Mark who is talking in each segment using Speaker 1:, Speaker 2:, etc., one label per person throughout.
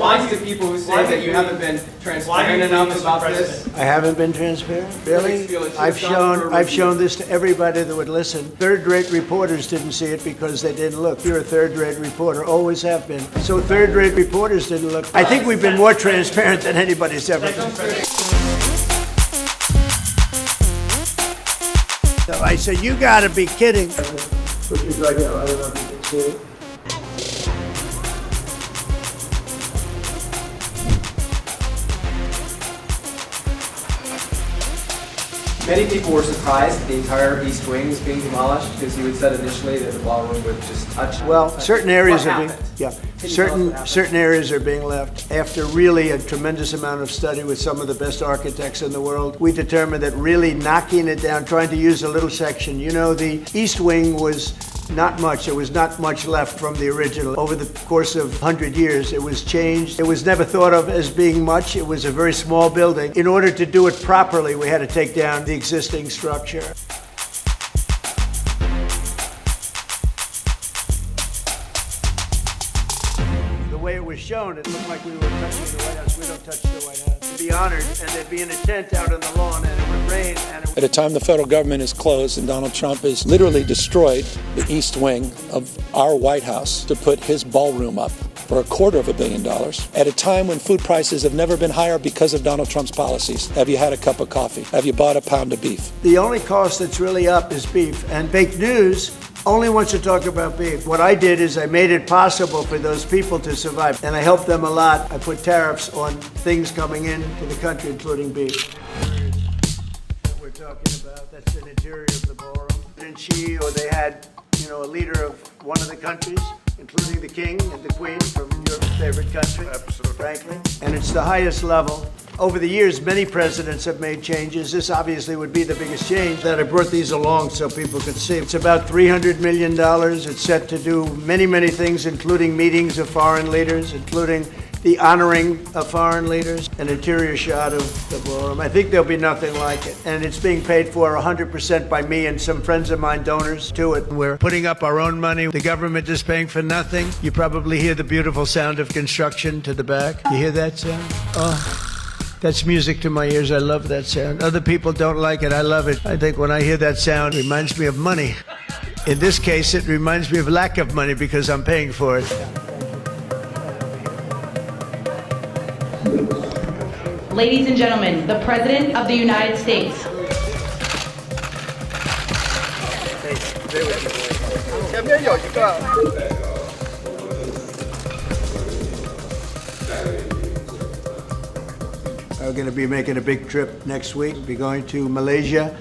Speaker 1: response to people who say that you haven't been transparent enough about this?
Speaker 2: I haven't been transparent? Really? I've shown this to everybody that would listen. Third-rate reporters didn't see it because they didn't look. You're a third-rate reporter, always have been. So third-rate reporters didn't look. I think we've been more transparent than anybody's ever been. So I said, you gotta be kidding. Which is right here. I don't know if you can see it.
Speaker 1: Many people were surprised that the entire East Wing was being demolished because you had said initially that the ballroom would just touch.
Speaker 2: Well, certain areas are being,
Speaker 1: certain
Speaker 2: areas are being left. After really a tremendous amount of study with some of the best architects in the world, we determined that really knocking it down, trying to use a little section. You know, the East Wing was not much. There was not much left from the original. Over the course of 100 years, it was changed. It was never thought of as being much. It was a very small building. In order to do it properly, we had to take down the existing structure. The way it was shown, it looked like we were touching the White House. We don't touch the White House. To be honored, and there'd be in a tent out on the lawn, and it would rain.
Speaker 3: At a time the federal government is closed and Donald Trump has literally destroyed the East Wing of our White House to put his ballroom up for $250 million. At a time when food prices have never been higher because of Donald Trump's policies. Have you had a cup of coffee? Have you bought a pound of beef?
Speaker 2: The only cost that's really up is beef, and fake news only wants to talk about beef. What I did is I made it possible for those people to survive, and I helped them a lot. I put tariffs on things coming into the country, including beef. That we're talking about, that's an interior of the ballroom. And she, or they had, you know, a leader of one of the countries, including the king and the queen from your favorite country, absolutely, frankly. And it's the highest level. Over the years, many presidents have made changes. This obviously would be the biggest change. That I brought these along so people could see. It's about $300 million. It's set to do many, many things, including meetings of foreign leaders, including the honoring of foreign leaders, an interior shot of the ballroom. I think there'll be nothing like it. And it's being paid for 100% by me and some friends of mine, donors to it. We're putting up our own money. The government is paying for nothing. You probably hear the beautiful sound of construction to the back. You hear that sound? Oh. That's music to my ears. I love that sound. Other people don't like it. I love it. I think when I hear that sound, it reminds me of money. In this case, it reminds me of lack of money because I'm paying for it.
Speaker 4: Ladies and gentlemen, the President of the United States.
Speaker 2: We're going to be making a big trip next week. We'll be going to Malaysia,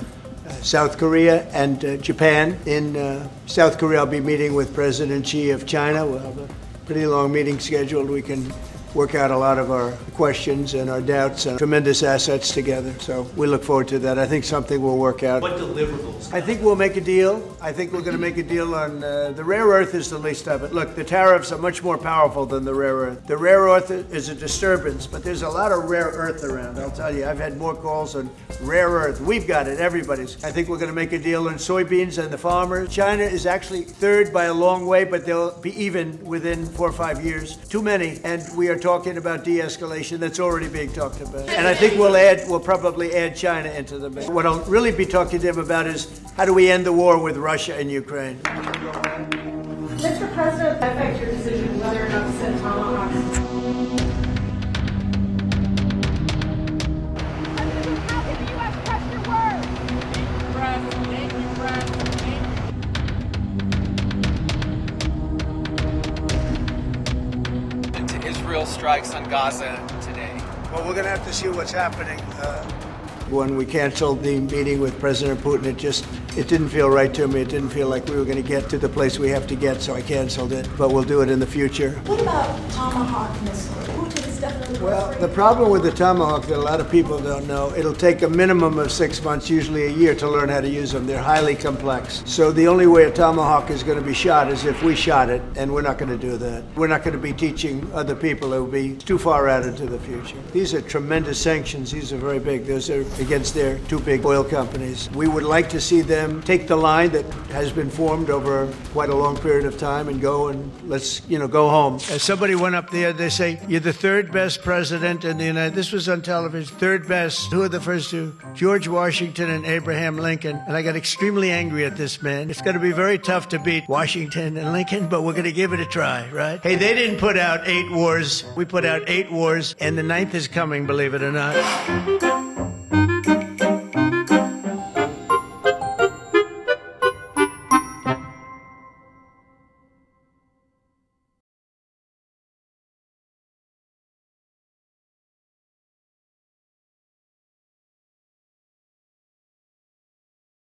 Speaker 2: South Korea, and Japan. In South Korea, I'll be meeting with President Xi of China. We'll have a pretty long meeting scheduled. We can work out a lot of our questions and our doubts and tremendous assets together. So we look forward to that. I think something will work out.
Speaker 5: What deliverables?
Speaker 2: I think we'll make a deal. I think we're going to make a deal on the rare earth is the least of it. Look, the tariffs are much more powerful than the rare earth. The rare earth is a disturbance, but there's a lot of rare earth around. I'll tell you, I've had more calls on rare earth. We've got it, everybody's. I think we're going to make a deal on soybeans and the farmers. China is actually third by a long way, but they'll be even within 4 or 5 years. Too many, and we are talking about de-escalation. That's already being talked about. And I think we'll probably add China into the mix. What I'll really be talking to them about is how do we end the war with Russia and Ukraine?
Speaker 6: Mr. President, that affect your decision whether or not to send tomahawks?
Speaker 1: Israel strikes on Gaza today.
Speaker 2: Well, we're going to have to see what's happening. When we canceled the meeting with President Putin, it didn't feel right to me. It didn't feel like we were going to get to the place we have to get, so I canceled it. But we'll do it in the future.
Speaker 6: What about Tomahawk missile? Putin is definitely
Speaker 2: well, the problem with the Tomahawk that a lot of people don't know, it'll take a minimum of 6 months, usually a year, to learn how to use them. They're highly complex. So the only way a Tomahawk is going to be shot is if we shot it, and we're not going to do that. We're not going to be teaching other people. It will be too far out into the future. These are tremendous sanctions. These are very big. Those are against their two big oil companies. We would like to see them them take the line that has been formed over quite a long period of time and go and let's, go home. As somebody went up there, they say, you're the third best president in the United States. This was on television. Third best. Who are the first two? George Washington and Abraham Lincoln. And I got extremely angry at this man. It's going to be very tough to beat Washington and Lincoln, but we're going to give it a try, right? Hey, they didn't put out 8 wars. We put out 8 wars, and the 9th is coming, believe it or not.